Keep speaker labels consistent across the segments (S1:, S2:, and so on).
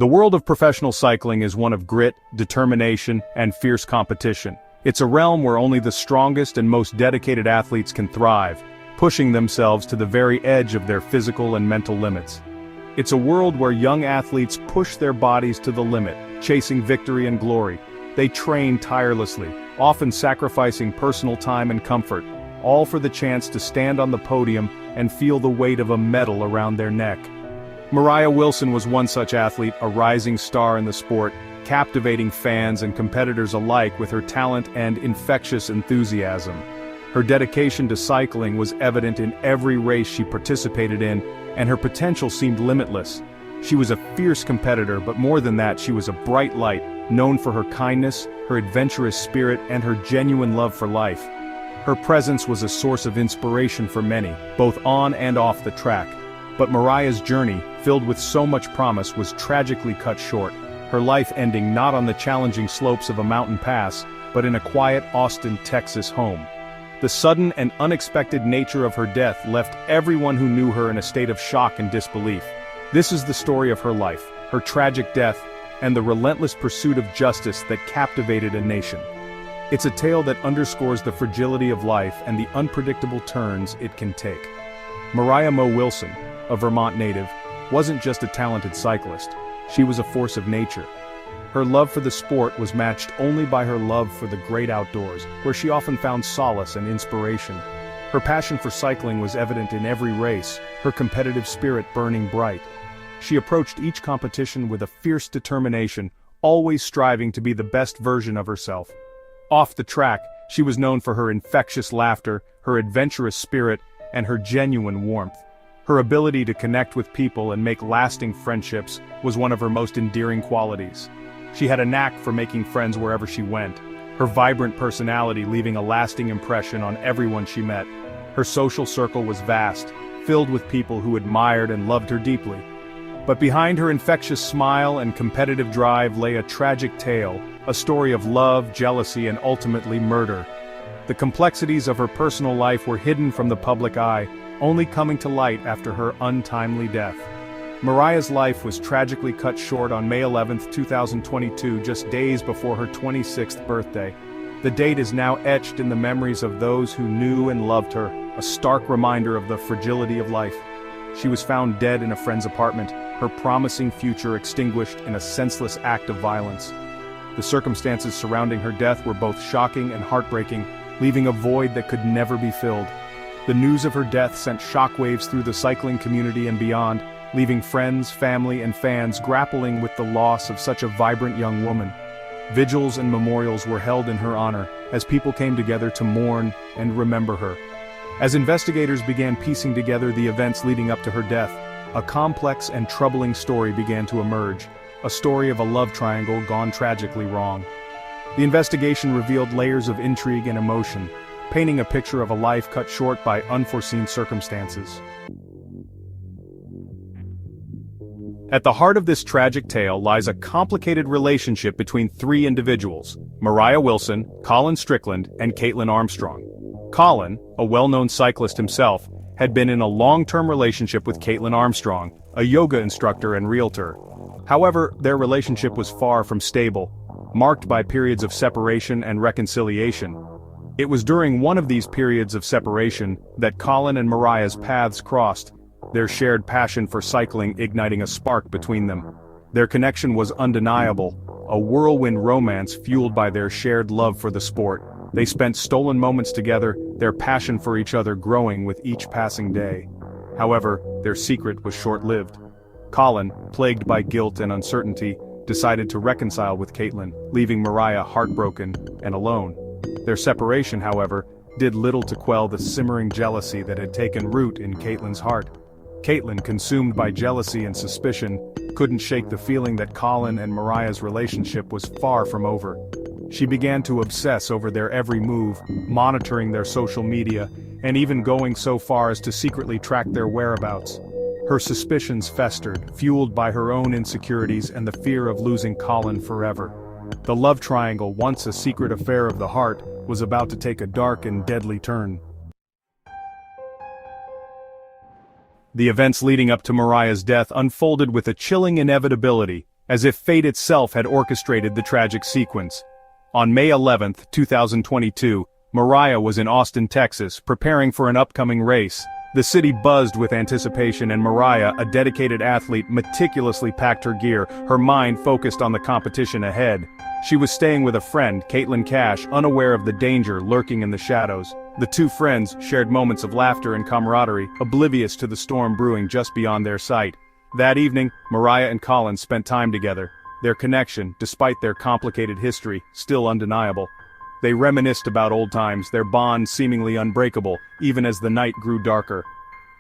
S1: The world of professional cycling is one of grit, determination, and fierce competition. It's a realm where only the strongest and most dedicated athletes can thrive, pushing themselves to the very edge of their physical and mental limits. It's a world where young athletes push their bodies to the limit, chasing victory and glory. They train tirelessly, often sacrificing personal time and comfort, all for the chance to stand on the podium and feel the weight of a medal around their neck. Mariah Wilson was one such athlete, a rising star in the sport, captivating fans and competitors alike with her talent and infectious enthusiasm. Her dedication to cycling was evident in every race she participated in, and her potential seemed limitless. She was a fierce competitor, but more than that, she was a bright light, known for her kindness, her adventurous spirit, and her genuine love for life. Her presence was a source of inspiration for many, both on and off the track. But Mariah's journey, filled with so much promise, was tragically cut short, her life ending not on the challenging slopes of a mountain pass, but in a quiet Austin, Texas home. The sudden and unexpected nature of her death left everyone who knew her in a state of shock and disbelief. This is the story of her life, her tragic death, and the relentless pursuit of justice that captivated a nation. It's a tale that underscores the fragility of life and the unpredictable turns it can take. Moriah Wilson, a Vermont native, wasn't just a talented cyclist, she was a force of nature. Her love for the sport was matched only by her love for the great outdoors, where she often found solace and inspiration. Her passion for cycling was evident in every race, her competitive spirit burning bright. She approached each competition with a fierce determination, always striving to be the best version of herself. Off the track, she was known for her infectious laughter, her adventurous spirit, and her genuine warmth. Her ability to connect with people and make lasting friendships was one of her most endearing qualities. She had a knack for making friends wherever she went, her vibrant personality leaving a lasting impression on everyone she met. Her social circle was vast, filled with people who admired and loved her deeply. But behind her infectious smile and competitive drive lay a tragic tale, a story of love, jealousy, and ultimately murder. The complexities of her personal life were hidden from the public eye, only coming to light after her untimely death. Mariah's life was tragically cut short on May 11, 2022, just days before her 26th birthday. The date is now etched in the memories of those who knew and loved her, a stark reminder of the fragility of life. She was found dead in a friend's apartment, her promising future extinguished in a senseless act of violence. The circumstances surrounding her death were both shocking and heartbreaking, leaving a void that could never be filled. The news of her death sent shockwaves through the cycling community and beyond, leaving friends, family, and fans grappling with the loss of such a vibrant young woman. Vigils and memorials were held in her honor, as people came together to mourn and remember her. As investigators began piecing together the events leading up to her death, a complex and troubling story began to emerge, a story of a love triangle gone tragically wrong. The investigation revealed layers of intrigue and emotion, painting a picture of a life cut short by unforeseen circumstances. At the heart of this tragic tale lies a complicated relationship between three individuals: Moriah Wilson, Colin Strickland, and Caitlin Armstrong. Colin, a well-known cyclist himself, had been in a long-term relationship with Caitlin Armstrong, a yoga instructor and realtor. However, their relationship was far from stable, marked by periods of separation and reconciliation. It was during one of these periods of separation that Colin and Mariah's paths crossed, their shared passion for cycling igniting a spark between them. Their connection was undeniable, a whirlwind romance fueled by their shared love for the sport. They spent stolen moments together, their passion for each other growing with each passing day. However, their secret was short-lived. Colin, plagued by guilt and uncertainty, decided to reconcile with Caitlin, leaving Mariah heartbroken and alone. Their separation, however, did little to quell the simmering jealousy that had taken root in Caitlin's heart. Caitlin, consumed by jealousy and suspicion, couldn't shake the feeling that Colin and Mariah's relationship was far from over. She began to obsess over their every move, monitoring their social media, and even going so far as to secretly track their whereabouts. Her suspicions festered, fueled by her own insecurities and the fear of losing Colin forever. The love triangle, once a secret affair of the heart, was about to take a dark and deadly turn. The events leading up to Mariah's death unfolded with a chilling inevitability, as if fate itself had orchestrated the tragic sequence. On May 11, 2022, Mariah was in Austin, Texas, preparing for an upcoming race. The city buzzed with anticipation, and Mariah, a dedicated athlete, meticulously packed her gear, her mind focused on the competition ahead. She was staying with a friend, Caitlin Cash, unaware of the danger lurking in the shadows. The two friends shared moments of laughter and camaraderie, oblivious to the storm brewing just beyond their sight. That evening, Mariah and Colin spent time together. Their connection, despite their complicated history, still undeniable. They reminisced about old times, their bond seemingly unbreakable, even as the night grew darker.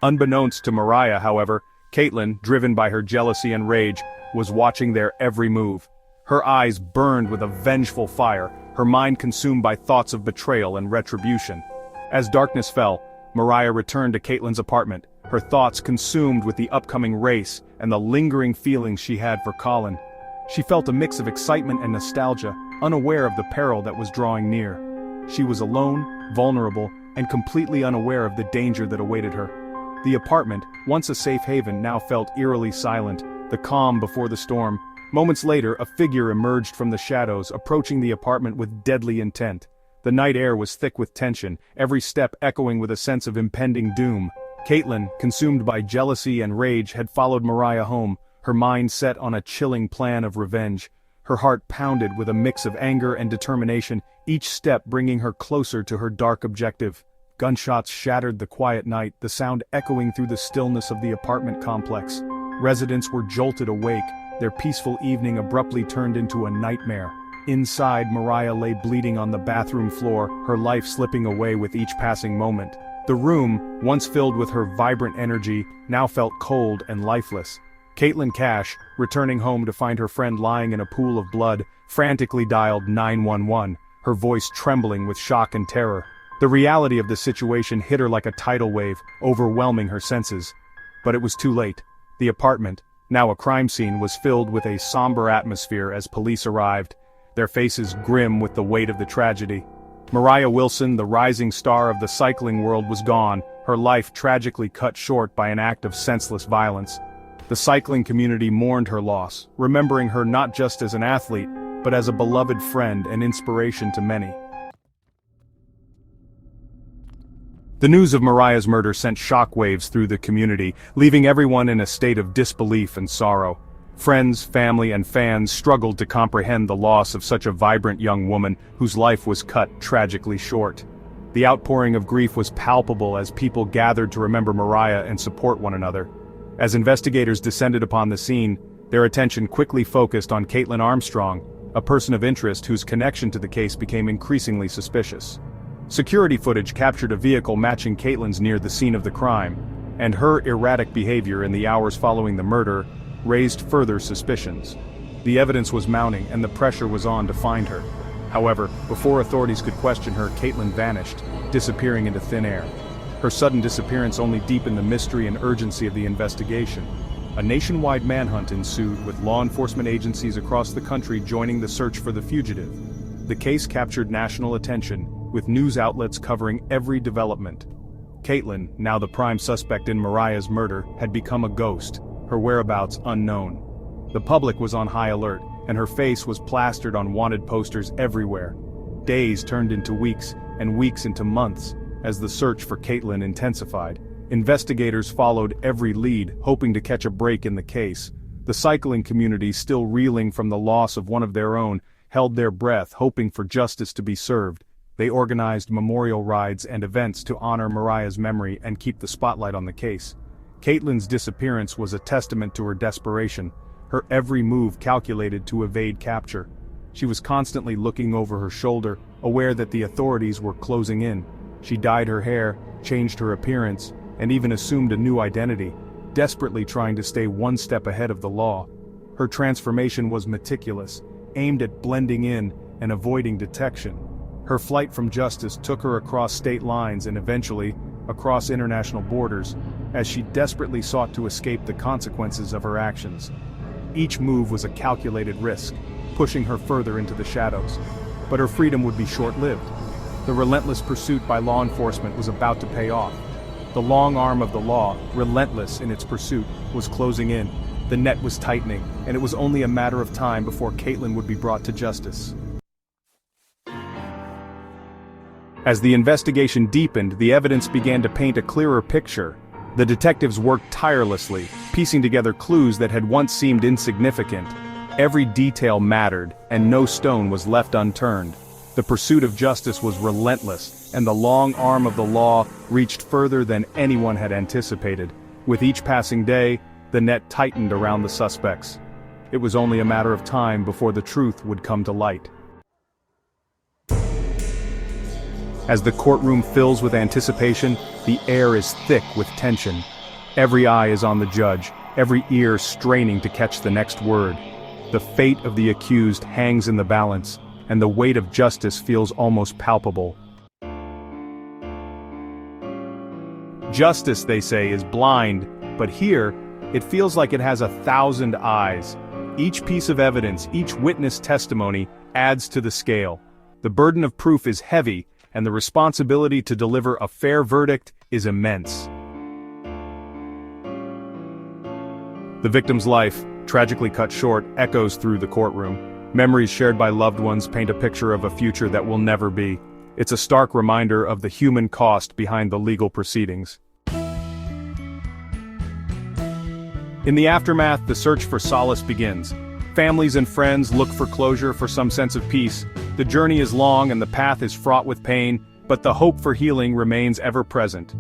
S1: Unbeknownst to Mariah, however, Caitlin, driven by her jealousy and rage, was watching their every move. Her eyes burned with a vengeful fire, her mind consumed by thoughts of betrayal and retribution. As darkness fell, Mariah returned to Caitlin's apartment, her thoughts consumed with the upcoming race and the lingering feelings she had for Colin. She felt a mix of excitement and nostalgia, unaware of the peril that was drawing near. She was alone, vulnerable, and completely unaware of the danger that awaited her. The apartment, once a safe haven, now felt eerily silent, the calm before the storm. Moments later, a figure emerged from the shadows, approaching the apartment with deadly intent. The night air was thick with tension, every step echoing with a sense of impending doom. Caitlin, consumed by jealousy and rage, had followed Mariah home, her mind set on a chilling plan of revenge. Her heart pounded with a mix of anger and determination, each step bringing her closer to her dark objective. Gunshots shattered the quiet night, the sound echoing through the stillness of the apartment complex. Residents were jolted awake, their peaceful evening abruptly turned into a nightmare. Inside, Mariah lay bleeding on the bathroom floor, her life slipping away with each passing moment. The room, once filled with her vibrant energy, now felt cold and lifeless. Caitlin Cash, returning home to find her friend lying in a pool of blood, frantically dialed 911, her voice trembling with shock and terror. The reality of the situation hit her like a tidal wave, overwhelming her senses. But it was too late. The apartment, now a crime scene, was filled with a somber atmosphere as police arrived, their faces grim with the weight of the tragedy. Moriah Wilson, the rising star of the cycling world, was gone, her life tragically cut short by an act of senseless violence. The cycling community mourned her loss, remembering her not just as an athlete, but as a beloved friend and inspiration to many. The news of Mariah's murder sent shockwaves through the community, leaving everyone in a state of disbelief and sorrow. Friends, family, and fans struggled to comprehend the loss of such a vibrant young woman whose life was cut tragically short. The outpouring of grief was palpable as people gathered to remember Mariah and support one another. As investigators descended upon the scene, their attention quickly focused on Caitlin Armstrong, a person of interest whose connection to the case became increasingly suspicious. Security footage captured a vehicle matching Caitlin's near the scene of the crime, and her erratic behavior in the hours following the murder raised further suspicions. The evidence was mounting and the pressure was on to find her. However, before authorities could question her, Caitlin vanished, disappearing into thin air. Her sudden disappearance only deepened the mystery and urgency of the investigation. A nationwide manhunt ensued, with law enforcement agencies across the country joining the search for the fugitive. The case captured national attention, with news outlets covering every development. Caitlin, now the prime suspect in Mariah's murder, had become a ghost, her whereabouts unknown. The public was on high alert, and her face was plastered on wanted posters everywhere. Days turned into weeks, and weeks into months, as the search for Caitlin intensified. Investigators followed every lead, hoping to catch a break in the case. The cycling community, still reeling from the loss of one of their own, held their breath, hoping for justice to be served. They organized memorial rides and events to honor Mariah's memory and keep the spotlight on the case. Caitlin's disappearance was a testament to her desperation, her every move calculated to evade capture. She was constantly looking over her shoulder, aware that the authorities were closing in. She dyed her hair, changed her appearance, and even assumed a new identity, desperately trying to stay one step ahead of the law. Her transformation was meticulous, aimed at blending in and avoiding detection. Her flight from justice took her across state lines and eventually, across international borders, as she desperately sought to escape the consequences of her actions. Each move was a calculated risk, pushing her further into the shadows. But her freedom would be short-lived. The relentless pursuit by law enforcement was about to pay off. The long arm of the law, relentless in its pursuit, was closing in. The net was tightening, and it was only a matter of time before Caitlin would be brought to justice. As the investigation deepened, the evidence began to paint a clearer picture. The detectives worked tirelessly, piecing together clues that had once seemed insignificant. Every detail mattered, and no stone was left unturned. The pursuit of justice was relentless, and the long arm of the law reached further than anyone had anticipated. With each passing day, the net tightened around the suspects. It was only a matter of time before the truth would come to light. As the courtroom fills with anticipation, the air is thick with tension. Every eye is on the judge, every ear straining to catch the next word. The fate of the accused hangs in the balance, and the weight of justice feels almost palpable. Justice, they say, is blind, but here, it feels like it has 1,000 eyes. Each piece of evidence, each witness testimony, adds to the scale. The burden of proof is heavy, and the responsibility to deliver a fair verdict is immense. The victim's life, tragically cut short, echoes through the courtroom. Memories shared by loved ones paint a picture of a future that will never be. It's a stark reminder of the human cost behind the legal proceedings. In the aftermath, the search for solace begins. Families and friends look for closure, for some sense of peace. The journey is long and the path is fraught with pain, but the hope for healing remains ever present.